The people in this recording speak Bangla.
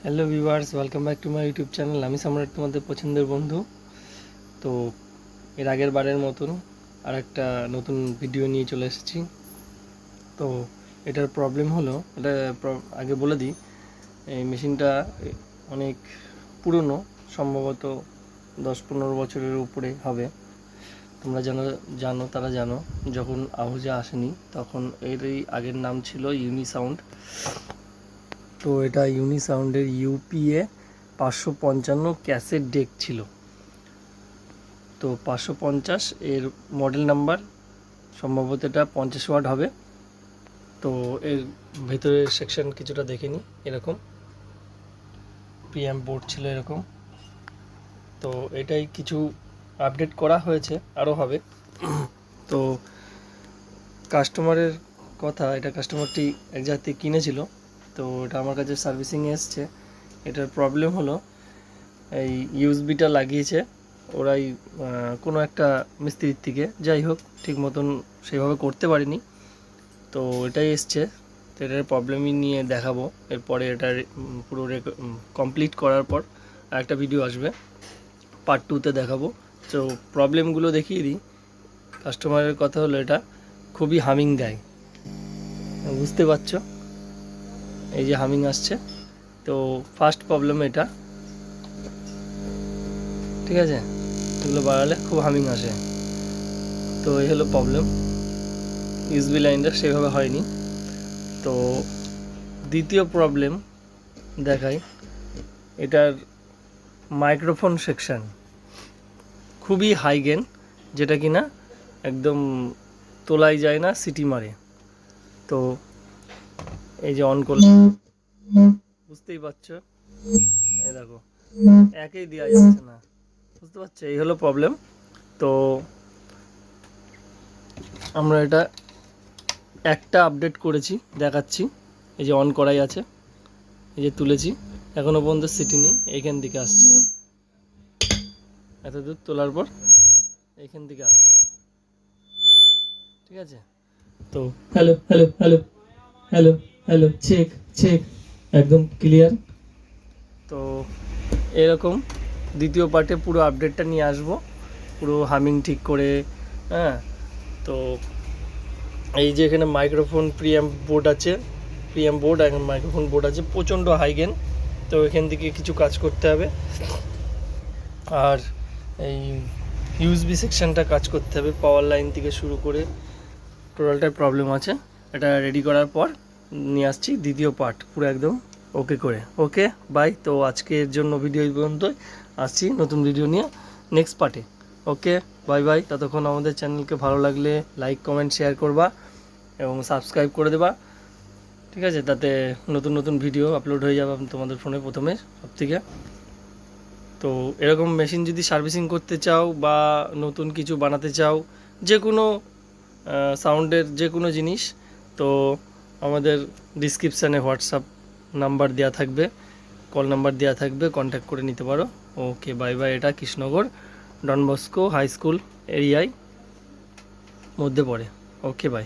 Hello viewers, welcome back to my YouTube channel. আমি সম্রাট, তোমাদের পছন্দের বন্ধু। তো এর আগের বারের মতন আর একটা নতুন ভিডিও নিয়ে চলে এসেছি। তো এটার প্রবলেম হলো, এটা আগে বলে দিই, এই মেশিনটা অনেক পুরনো, সম্ভবত 10-15 বছরের উপরে হবে। তোমরা জানো তারা জানো, যখন আহুজা আসেনি তখন এরই আগের নাম ছিল ইউনিসাউন্ড। তো এটা ইউনিসাউন্ডের ইউপিএ 555 ক্যাসেট ডেক ছিল। তো 550 এর মডেল নাম্বার, সম্ভবত এটা 50 ওয়াট হবে। তো এর ভেতরের সেকশন কিছুটা দেখে নিই। এরকম প্রিঅ্যাম্প বোর্ড ছিল এরকম। তো এটাই কিছু আপডেট করা হয়েছে, আরও হবে। তো কাস্টমারের কথা, এটা কাস্টমারটি এক জায়গা থেকে কিনেছিল। তো এটা আমার কাছে সার্ভিসিংয়ে এসছে। এটার প্রবলেম হলো, এই ইউএসবিটা লাগিয়েছে ওরাই কোনো একটা মিস্ত্রির থেকে, যাই হোক ঠিক মতন সেভাবে করতে পারিনি। তো এটাই এসছে। তো এটার প্রবলেমই নিয়ে দেখাবো। এরপরে এটার পুরো কমপ্লিট করার পর আরেকটা ভিডিও আসবে, পার্ট 2তে দেখাবো। তো প্রবলেমগুলো দেখিয়ে দিই। কাস্টমারের কথা হলো, এটা খুবই হামিং দেয়, বুঝতে পারছো, এই যে হামিং আসছে। তো ফার্স্ট প্রবলেম এটা, ঠিক আছে, এগুলো বাড়ালে খুব হামিং আসে। তো এই হলো প্রবলেম, ইউএসবি লাইনটা সেভাবে হয়নি। তো দ্বিতীয় প্রবলেম দেখাই, এটার মাইক্রোফোন সেকশন খুবই হাই গেন, যেটা কি না একদম তোলাই যায় না, সিটি মারে। তো এই যে অন করলে বুঝতেই পারছো, এই দেখো একেই দেওয়া যাচ্ছে না, বুঝতে পারছো, এই হলো প্রবলেম। তো আমরা এটা একটা আপডেট করেছি, দেখাচ্ছি। এই যে অন করাই আছে, এই যে তুলেছি, এখনও পর্যন্ত সিটি নেই, এইখান থেকে আসছে, এত দূর তোলার পর এইখান থেকে আসছে, ঠিক আছে। তো hello hello hello hello hello, check check, একদম ক্লিয়ার। তো এরকম দ্বিতীয় পার্টে পুরো আপডেটটা নিয়ে আসবো, পুরো হামিং ঠিক করে। হ্যাঁ, তো এই যে এখানে মাইক্রোফোন প্রিঅ্যাম্প বোর্ড আছে, প্রিঅ্যাম্প বোর্ড এখন মাইক্রোফোন বোর্ড আছে, প্রচণ্ড হাই গেন। তো এখান থেকে কিছু কাজ করতে হবে। আর এই ইউএসবি সেকশনটা কাজ করতে হবে, পাওয়ার লাইন থেকে শুরু করে টোটালটাই প্রবলেম আছে। এটা রেডি করার পর নিয়ে আসছি দ্বিতীয় পার্ট, পুরো একদম ওকে করে। Okay bye. তো আজকের জন্য ভিডিও এই পর্যন্তই, আসছি নতুন ভিডিও নিয়ে নেক্সট পার্টে। ওকে বাই বাই। ততক্ষণ আমাদের চ্যানেলকে ভালো লাগলে লাইক কমেন্ট শেয়ার করবা এবং সাবস্ক্রাইব করে দেবা, ঠিক আছে, তাতে নতুন নতুন ভিডিও আপলোড হয়ে যাবে তোমাদের ফোনে প্রথমে সব থেকে। তো এরকম মেশিন যদি সার্ভিসিং করতে চাও বা নতুন কিছু বানাতে চাও, যে কোনো সাউন্ডের যে কোনো জিনিস, তো আমাদের ডিসক্রিপশানে হোয়াটসঅ্যাপ নাম্বার দেওয়া থাকবে, কল নাম্বার দেওয়া থাকবে, কন্ট্যাক্ট করে নিতে পারো। Okay bye bye. এটা Krishnanagar Don Bosco high school এরিয়ায় মধ্যে পড়ে। Okay by.